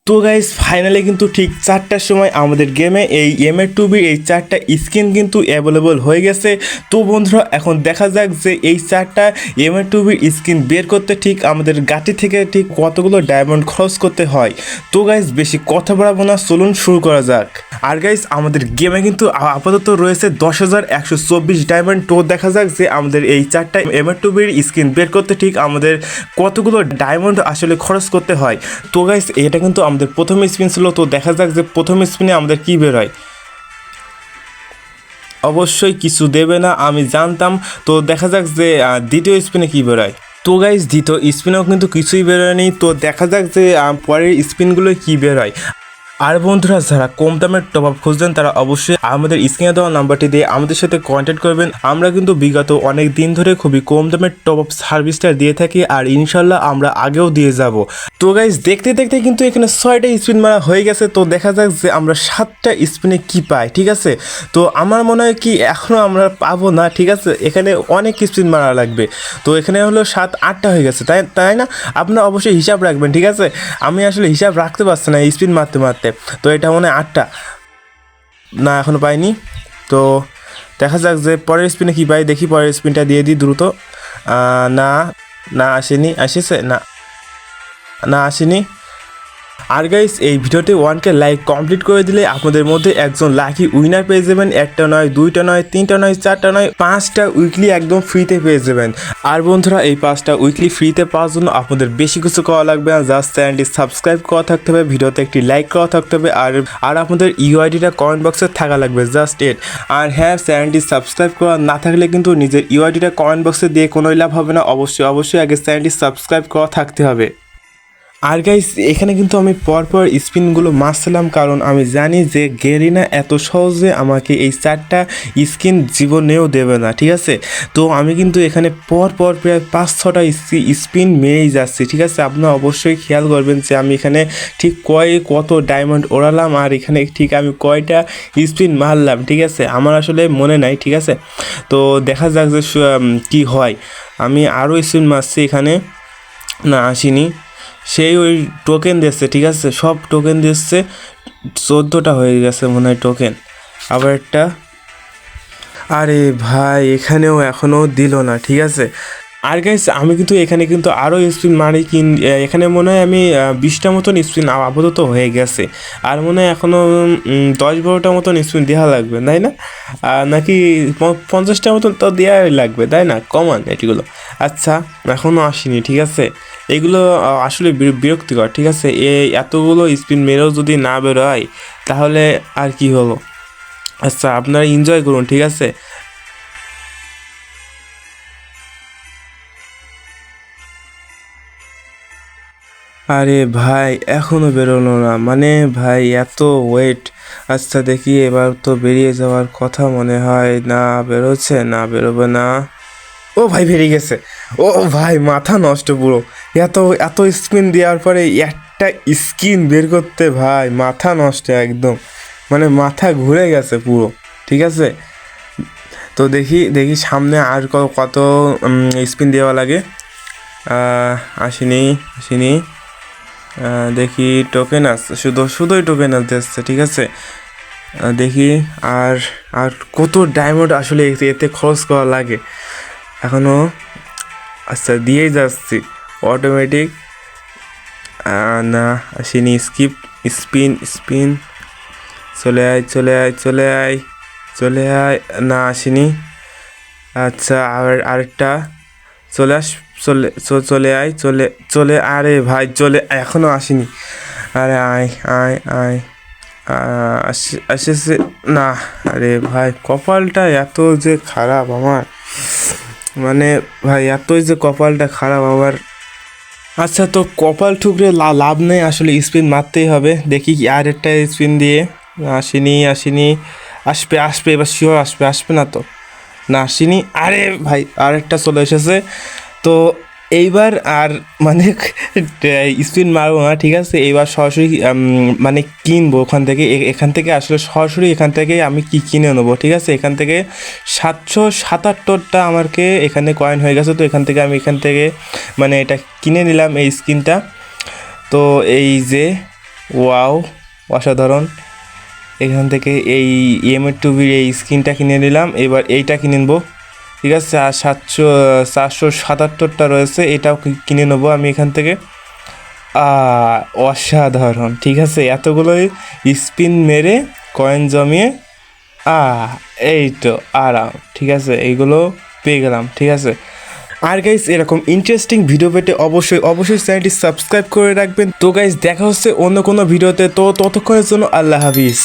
তো guys finally কিন্তু ঠিক 4টার সময় আমাদের গেমে এই MA2B এই 4টা স্কিন কিন্তু অ্যাভেলেবল হয়ে গেছে। তো বন্ধুরা এখন দেখা যাক যে এই 4টা MA2B স্কিন বের করতে ঠিক আমাদের গাটি থেকে ঠিক কতগুলো ডায়মন্ড খরচ করতে হয়। তো গাইস বেশি কথা বাড়াবো না, চলুন শুরু করা যাক। আর গাইস আমাদের গেমে কিন্তু আপাতত রয়েছে 10,124 ডায়মন্ড। তো দেখা যাক যে আমাদের এই 4টা MA2B স্কিন বের করতে ঠিক আমাদের কতগুলো ডায়মন্ড আসলে খরচ করতে হয়। তো গাইস এটা কিন্তু আমাদের প্রথম স্পিন ছিল। তো দেখা যাক যে প্রথম স্পিনে আমাদের কি বের হয়। অবশ্যই কিছু দেবে না, আমি জানতাম। তো দেখা যাক যে দ্বিতীয় স্পিনে কি বের হয়। তো গাইস দ্বিতীয় স্পিনেও কিন্তু কিছুই বেরোয়নি। তো দেখা যাক যে পরের স্পিনগুলো কি বের হয়। আর বন্ধুরা যারা কম দামের টপ আপ খুঁজছেন তারা অবশ্যই আমাদের স্ক্রিনে দেওয়া নাম্বারটি দিয়ে আমাদের সাথে কন্ট্যাক্ট করবেন। আমরা কিন্তু বিগত অনেক দিন ধরে খুবই কম দামের টপ আপ সার্ভিসটা দিয়ে থাকি, আর ইনশাল্লাহ আমরা আগেও দিয়ে যাব। তো গাইজ দেখতে দেখতে কিন্তু এখানে 6টা স্পিন মারা হয়ে গেছে। তো দেখা যাক যে আমরা 7টা স্পিনে কি পাই। ঠিক আছে, তো আমার মনে হয় কি এখনও আমরা পাবো না। ঠিক আছে, এখানে অনেক স্পিন মারা লাগবে। তো এখানে হলো 7-8টা হয়ে গেছে, তাই তাই না? আপনারা অবশ্যই হিসাব রাখবেন। ঠিক আছে, আমি আসলে হিসাব রাখতে পারছি না স্পিন মারতে মারতে। তো এটা মনে হয় 8টা না, এখনও পাইনি। তো দেখা যাক যে পরের স্পিনে কি পাই। দেখি পরের স্পিনটা দিয়ে দিই দ্রুত। না না আসেনি, আসেছে না, না আসেনি। আর গাইস এই ভিডিওতে 1K লাইক কমপ্লিট করে দিলে আপনাদের মধ্যে একজন লাকি উইনার পেয়ে যাবেন। 1টা নয়, 2টা নয়, 3টা নয়, 4টা নয়, 5টা উইকলি একদম ফ্রিতে পেয়ে যাবেন। আর বন্ধুরা এই 5টা উইকলি ফ্রিতে পাওয়ার জন্য আপনাদের বেশি কিছু করা লাগবে না, জাস্ট চ্যানেলটি সাবস্ক্রাইব করা থাকতে হবে, ভিডিওতে একটি লাইক করা থাকতে হবে, আর আপনাদের ইউআইডিটা কমেন্ট বক্সে থাকা লাগবে, জাস্ট এট। আর হ্যাঁ, চ্যানেলটি সাবস্ক্রাইব করা না থাকলে কিন্তু নিজের ইউআইডিটা কমেন্ট বক্সে দিয়ে কোনোই লাভ হবে না। অবশ্যই আগে চ্যানেলটি সাবস্ক্রাইব করা থাকতে হবে। আর গাইস এখানে কিন্তু আমি পরপর স্পিনগুলো মারছিলাম, কারণ আমি জানি যে গেরিনা এত সহজে আমাকে এই 4টা স্কিন জীবনেও দেবে না। ঠিক আছে, তো আমি কিন্তু এখানে পরপর প্রায় 5-6টা স্পিন মেরেই যাচ্ছি। ঠিক আছে, আপনারা অবশ্যই খেয়াল করবেন যে আমি এখানে ঠিক কত ডায়মন্ড ওড়ালাম, আর এখানে ঠিক আমি কয়টা স্পিন মারলাম। ঠিক আছে, আমার আসলে মনে নাই। ঠিক আছে, তো দেখা যাক যে কী হয়। আমি আরও স্পিন মারছি, এখানে না আসিনি। সেই ওই টোকেন দিচ্ছে। ঠিক আছে, সব টোকেন দিচ্ছে, 14টা হয়ে গেছে মনে হয় টোকেন। আবার একটা, আরে ভাই এখানেও এখনও দিল না। ঠিক আছে, আর গাইস আমি কিন্তু এখানে কিন্তু আরও স্পিন মারি এখানে মনে হয় আমি 20টা মতন স্পিন আপাতত হয়ে গেছে। আর মনে হয় এখনও 10-12টা মতন স্পিন দেওয়া লাগবে, তাই না? নাকি 50টা মতন তো দেওয়াই লাগবে, তাই না? কমান এটিগুলো। আচ্ছা, এখনও আসেনি। ঠিক আছে, এগুলো আসলে বিরক্তিকর। ঠিক আছে, এতগুলো স্পিন মেরেও যদি না বেরোয় তাহলে আর কি হলো। আচ্ছা, আপনারা এনজয় করুন। ঠিক আছে, আরে ভাই এখনও বেরোলো না, মানে ভাই এত ওয়েট। আচ্ছা দেখি, এবার তো বেরিয়ে যাওয়ার কথা মনে হয়। না বেরোচ্ছে, না বেরোবে না। ও ভাই বেরিয়ে গেছে। ও ভাই মাথা নষ্ট পুরো। এত এত স্পিন দেওয়ার পরে একটা স্কিন বের করতে ভাই মাথা নষ্ট একদম, মানে মাথা ঘুরে গেছে পুরো। ঠিক আছে, তো দেখি দেখি সামনে আর কত স্পিন দেওয়া লাগে। আসেনি আসেনি। দেখি টোকেন আসছে, শুধুই টোকেন আসছে। ঠিক আছে, দেখি আর আর কত ডায়মন্ড আসলে এতে খরচ করা লাগে এখনও। আচ্ছা দিয়েই যাচ্ছি অটোমেটিক। না আসেনি। স্কিপ, স্পিন, চলে আয় চলে আয় চলে আয় চলে আয়। না আসেনি। আচ্ছা আরেকটা চলে চলে আয় চলে। আরে ভাই চলে, এখনও আসেনি। আরে আয় আয় আয়, আসেছে না। আরে ভাই কপালটা এত যে খারাপ আমার, মানে ভাই এতই যে কপালটা খারাপ আমার। আচ্ছা, তো কপাল ঠুকরে লাভ নেই, আসলে স্পিন মারতেই হবে। দেখি আর একটা স্পিন দিয়ে। আসেনি। আসবে এবার শিওর আসবে না তো? না আসেনি। আরে ভাই আরেকটা চলে এসেছে। তো এইবার আর মানে স্পিন মারবো না। ঠিক আছে, এইবার সরাসরি মানে কিনবো ওখান থেকে। এখান থেকে আসলে সরাসরি এখান থেকে আমি কিনে নেবো। ঠিক আছে, এখান থেকে 777টা আমাকে এখানে কয়েন হয়ে গেছে। তো এখান থেকে মানে এটা কিনে নিলাম এই স্কিনটা। তো এই যে ওয়াও, অসাধারণ। এখান থেকে এই EM2 এই স্কিনটা কিনে নিলাম, এবার এইটা কিনে নেবো। ঠিক আছে, আর 477টা রয়েছে, এটাও কিনে নেবো আমি এখান থেকে। অসাধারণ। ঠিক আছে, এতগুলোই স্পিন মেরে কয়েন জমিয়ে আ এই তো আরাম। ঠিক আছে, এইগুলো পেয়ে গেলাম। ঠিক আছে, আর গাইস এরকম ইন্টারেস্টিং ভিডিও পেতে অবশ্যই চ্যানেলটি সাবস্ক্রাইব করে রাখবেন। তো গাইস দেখা হচ্ছে অন্য কোনো ভিডিওতে, তো ততক্ষণের জন্য আল্লাহ হাফিজ।